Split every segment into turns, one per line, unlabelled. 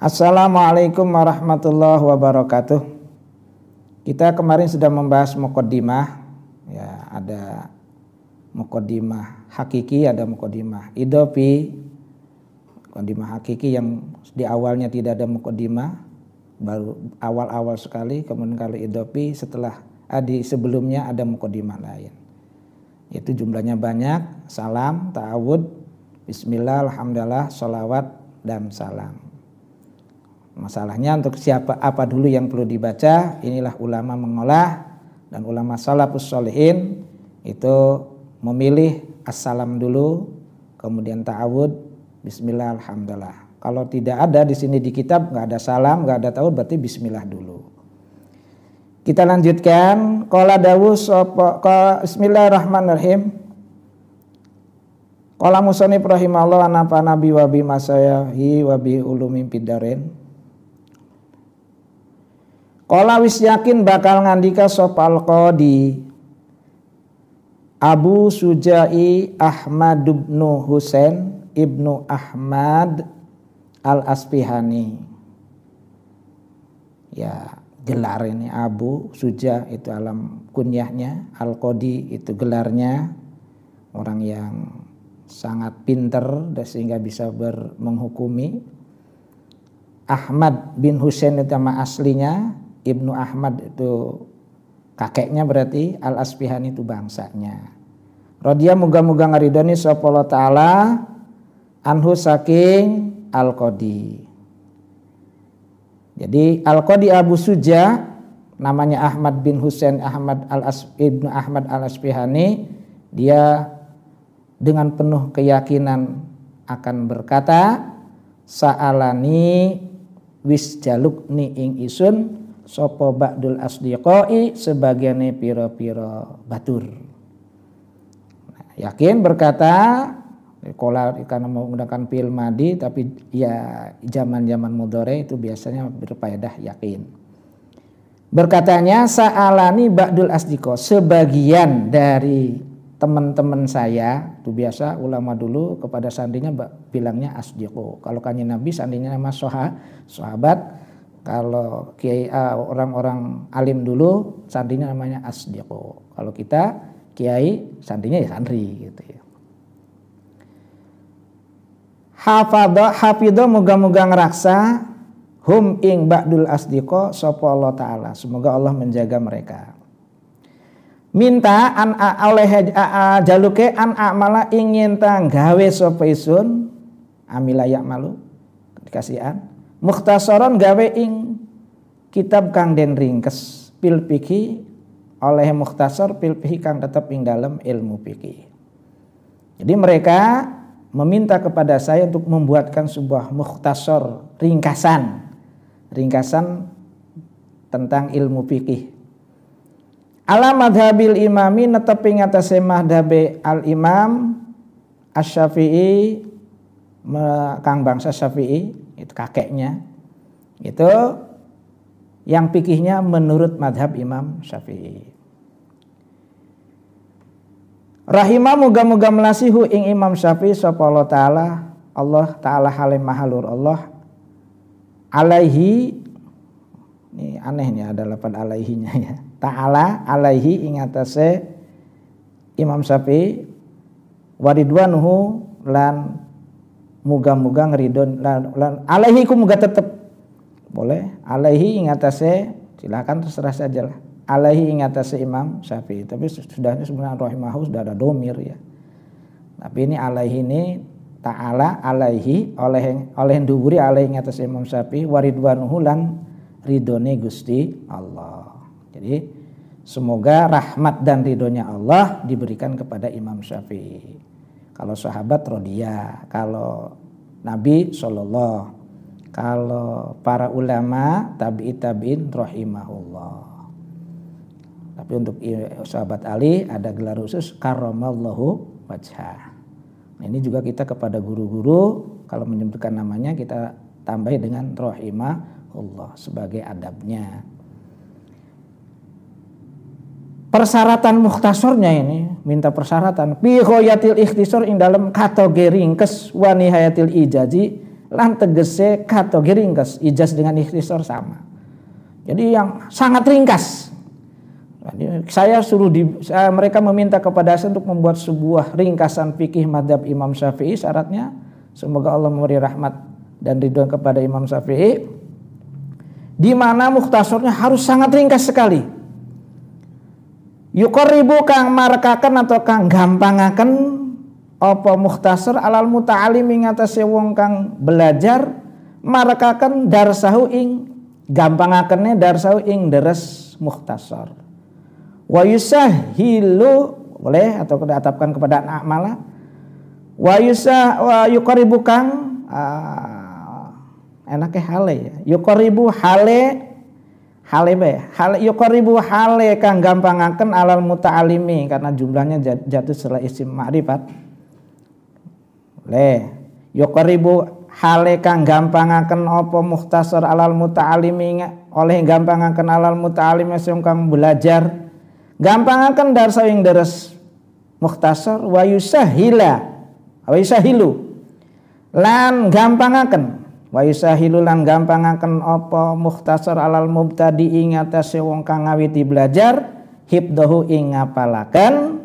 Assalamualaikum warahmatullahi wabarakatuh. Kita kemarin sudah membahas muqaddimah. Ya, ada muqaddimah hakiki, ada muqaddimah idofi. Muqaddimah hakiki yang di awalnya tidak ada muqaddimah, baru awal-awal sekali. Kemudian kalau idofi setelah sebelumnya ada muqaddimah lain. Itu jumlahnya banyak. Salam, ta'awud, bismillah, alhamdulillah, sholawat dan salam. Masalahnya untuk siapa apa dulu yang perlu dibaca, inilah ulama mengolah, dan ulama salafus sholihin itu memilih assalam dulu, kemudian ta'awud, bismillah, alhamdulillah. Kalau tidak ada di sini di kitab, nggak ada salam, nggak ada ta'awud, berarti bismillah dulu. Kita lanjutkan. Qala dawuh bismillahirrahmanirrahim. Qala musannif rahimahullah wa nafa'ana bi wa bi masayahi wa bi ulumi bidarin. Qala wis yakin bakal ngandika sopal qadi Abu Sujai Ahmad ibnu Husain ibnu Ahmad al-Asbihani. Ya, gelar ini Abu Suja itu alam kunyahnya, al-Qadi itu gelarnya, orang yang sangat pinter dan sehingga bisa menghukumi. Ahmad bin Husain itu nama aslinya, Ibnu Ahmad itu kakeknya, berarti al-Asbihani itu bangsanya. Radhiya muga-muga ngaridoni sapa Allah taala anhu saking al-Qadi. Jadi al-Qadi Abu Suja namanya Ahmad bin Husain Ibnu Ahmad al-Asbihani, dia dengan penuh keyakinan akan berkata, sa'alani wis jalukni ing isun sapa ba'dul asdiqai sebagiane pira-pira batur. Nah, yakin berkata, kola karena menggunakan fi'il madi, tapi ya zaman-zaman mudhari itu biasanya berfaedah yakin. Berkatanya sa'alani ba'dul asdiqa, sebagian dari teman-teman saya, itu biasa ulama dulu kepada sandinya bilangnya asdiqo. Kalau kanjeng Nabi sandinya nama sahabat. Kalau kiai orang-orang alim dulu sandinya namanya asdiqo. Kalau kita kiai sandinya ya sandri gitu ya. Hafidho moga-moga ngeraksa hum ing ba'dul asdiqo sapa Allah taala. Semoga Allah menjaga mereka. Minta an oleh jaluke an amala ingin tang gawe sapa isun amila yak malu dikasihan mukhtasaron gawe ing kitab kang den ringkes pil fikih oleh mukhtasar pil fikih kang tetep ing dalam ilmu fikih. Jadi mereka meminta kepada saya untuk membuatkan sebuah mukhtasar ringkasan tentang ilmu fikih. Ala madhabil imami netepi ngatasé madhabe al imam asy-Syafi'i kang bangsa Syafi'i, itu kakeknya, itu yang fikihnya menurut madhab Imam Syafi'i. Rahimah muga-muga melasihu ing Imam Syafi'i sapa Allah taala halim mahalur Allah alaihi. Ini aneh nih ada lapan alaihinya ya. Ta'ala alaihi ing atase Imam Syafi'i waridwanuhu lan muga-muga ngeridon lan alaihi ku muga tetep boleh alaihi ing atase, silakan terserah sajalah alaihi ing atase Imam Syafi'i, tapi sudahnya sebenarnya rahimahu sudah ada domir ya, tapi ini alaihi ini ta'ala alaihi oleh nduburi alaihi ing atase Imam Syafi'i waridwanuhu lan ridone Gusti Allah. Jadi semoga rahmat dan ridhonya Allah diberikan kepada Imam Syafi'i. Kalau sahabat radhiyah, kalau Nabi sallallahu, kalau para ulama tabi'in rahimahullah. Tapi untuk sahabat Ali ada gelar khusus karramallahu wajhah. Nah, ini juga kita kepada guru-guru kalau menyebutkan namanya kita tambah dengan rahimahullah sebagai adabnya. Persyaratan mukhtasornya ini minta persyaratan fi ghayatil ikhtisar ing dalam kategori ringkes wa nihayatil ijazi lan tegese katoge ringkes. Ijaz dengan ikhtisar sama. Jadi yang sangat ringkas. Mereka meminta kepada saya untuk membuat sebuah ringkasan fikih mazhab Imam Syafi'i. Syaratnya semoga Allah memberi rahmat dan ridho kepada Imam Syafi'i, di mana mukhtasarnya harus sangat ringkas sekali. Yuqarribu kang marekaken atau kang gampangaken apa mukhtasar alal muta'alim ing atase wong kang belajar, marekaken darsahu ing gampangakene darsahu ing deres mukhtasar. Wa yusahilu boleh atau diatapkan kepada amala. Wa yuqarribu kang enake hale ya. Yuqarribu hale yuqarribu hale kang gampangaken alal muta'alimi karena jumlahnya jatuh setelah isim ma'rifat. Yuqarribu hale kang gampangaken apa mukhtasar alal muta'alimi oleh gampangaken alal muta'alimi sing kang belajar, gampangaken darsa ing deres mukhtasar. Wa yusahilu lan gampangaken gampangaken apa mukhtasar alal mubtadi ing atase wong kang ngawiti belajar, hibdahu ing ngapalaken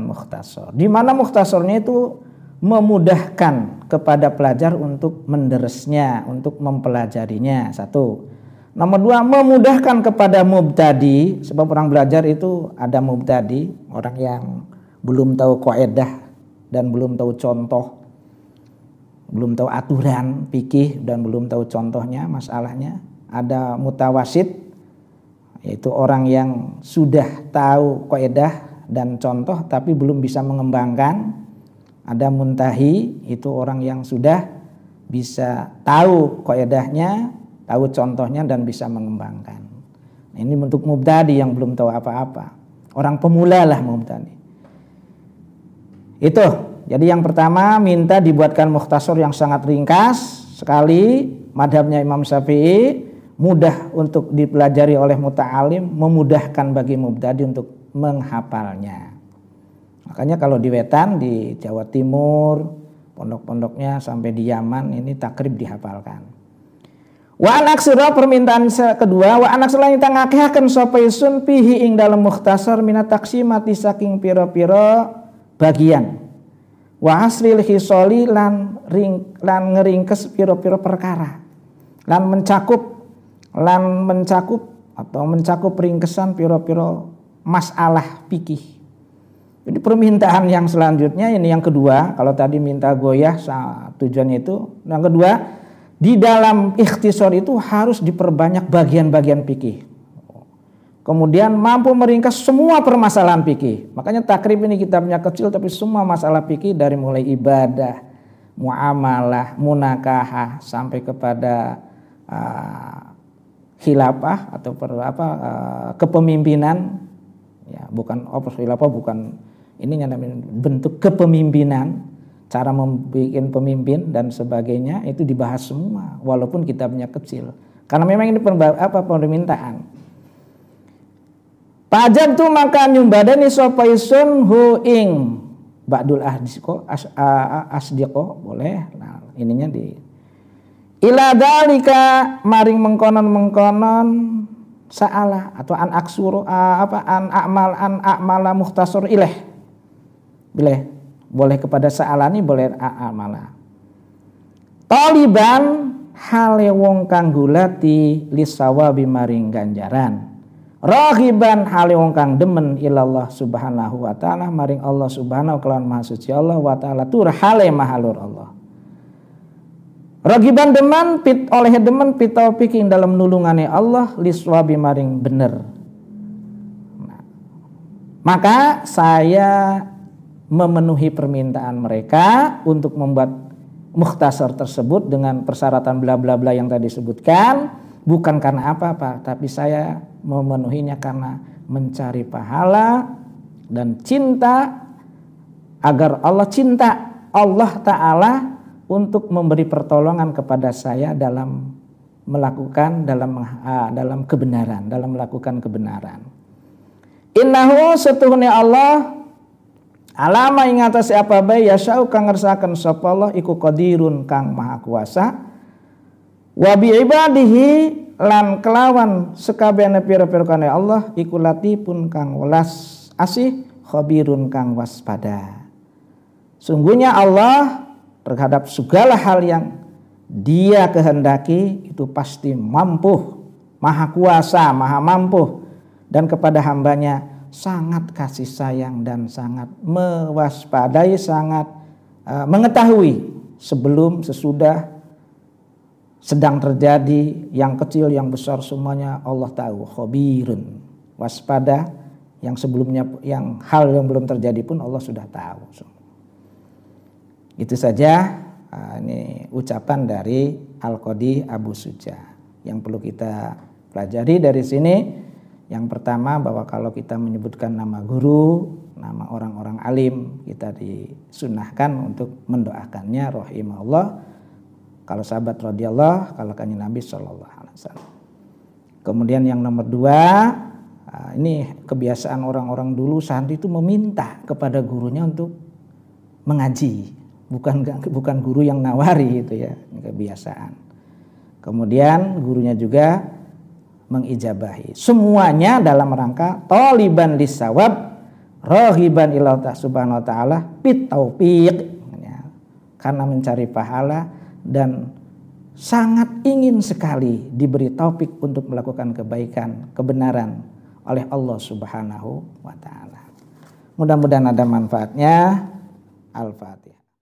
mukhtasar. Di mana mukhtasarnya itu memudahkan kepada pelajar untuk menderesnya, untuk mempelajarinya. Satu. Nomor dua, memudahkan kepada mubtadi, sebab orang belajar itu ada mubtadi, orang yang belum tahu kaidah dan belum tahu contoh, belum tahu aturan fikih dan belum tahu contohnya, masalahnya. Ada mutawasid, yaitu orang yang sudah tahu kaidah dan contoh tapi belum bisa mengembangkan. Ada muntahi, itu orang yang sudah bisa tahu kaidahnya, tahu contohnya dan bisa mengembangkan. Ini bentuk mubtadi yang belum tahu apa-apa. Orang pemula lah mubtadi. Itu. Jadi yang pertama minta dibuatkan mukhtasar yang sangat ringkas sekali. Madhabnya Imam Syafi'i, mudah untuk dipelajari oleh muta'alim, memudahkan bagi mubtadi untuk menghafalnya. Makanya kalau di Wetan, di Jawa Timur, pondok-pondoknya sampai di Yaman ini takrib dihafalkan. Wa anaksira permintaan kedua, wa anaksira kita ngakehaken sapa isun pihi ing dalam mukhtasar minat taksimati saking pira-pira bagian. Wa asril hisoli lan ngeringkes pira-pira perkara. Lan mencakup ringkesan pira-pira masalah fikih. Jadi permintaan yang selanjutnya ini yang kedua, kalau tadi minta goyah tujuannya itu, yang kedua di dalam ikhtisar itu harus diperbanyak bagian-bagian fikih. Kemudian mampu meringkas semua permasalahan fikih. Makanya takrib ini kitabnya kecil tapi semua masalah fikih dari mulai ibadah, muamalah, munakahah sampai kepada khilafah atau kepemimpinan. Ya, bukan khilafah bukan ininya namanya bentuk kepemimpinan, cara membuat pemimpin dan sebagainya itu dibahas semua walaupun kitabnya kecil. Karena memang ini permintaan. Pajab tu maka nyumbadani sapa isun hu ing ba'dul asdiqo boleh. Nah, ininya di ila dalika maring mengkonon sa'ala atau an aksuru an a'mala mukhtasar ilaih. Boleh kepada sa'alani, boleh a'mala. Taliban hale wong kang gulati lisawabi maring ganjaran. Rahiban hale wong kang demen ilallah subhanahu wa ta'ala maring Allah subhanahu kelawan maha suci Allah wa ta'ala tur hale mahalur Allah. Ragiban demen oleh demen pitaufiq ing dalam nulungane Allah liswabi maring bener. Nah, maka saya memenuhi permintaan mereka untuk membuat mukhtasar tersebut dengan persyaratan bla bla bla yang tadi disebutkan, bukan karena apa-apa, tapi saya memenuhinya karena mencari pahala dan cinta agar Allah Ta'ala untuk memberi pertolongan kepada saya dalam melakukan dalam kebenaran, dalam melakukan kebenaran. Innahu setuhune Allah Alama ing atase apa bae yasau kang ngersakaken sapa Allah iku qadirun kang maha kuasa. Wa bi ibadihi lan kelawan sekabehane pira-pira kane Allah iku latifun kang welas asih khabirun kang waspada. Sungguhnya Allah terhadap segala hal yang Dia kehendaki itu pasti mampu, maha kuasa, maha mampu, dan kepada hambanya sangat kasih sayang dan sangat mewaspadai, sangat mengetahui sebelum, sesudah, sedang terjadi, yang kecil, yang besar semuanya Allah tahu. Khabirun, waspada, yang sebelumnya, yang hal yang belum terjadi pun Allah sudah tahu. Itu saja ini ucapan dari Al-Qadi Abu Suja yang perlu kita pelajari dari sini. Yang pertama, bahwa kalau kita menyebutkan nama guru, nama orang-orang alim, kita disunahkan untuk mendoakannya rahimahullah. Kalau sahabat radhiyallahu, kalau kanjeng Nabi sallallahu alaihi wasallam. Kemudian yang nomor 2, ini kebiasaan orang-orang dulu, santri itu meminta kepada gurunya untuk mengaji, bukan guru yang nawari gitu ya, ini kebiasaan. Kemudian gurunya juga mengijabahi. Semuanya dalam rangka taliban lisawab, rahiban ila Allah subhanahu wa ta'ala bitaufiq, karena mencari pahala dan sangat ingin sekali diberi taufik untuk melakukan kebaikan, kebenaran oleh Allah subhanahu wa ta'ala. Mudah-mudahan ada manfaatnya. Al-Fatihah.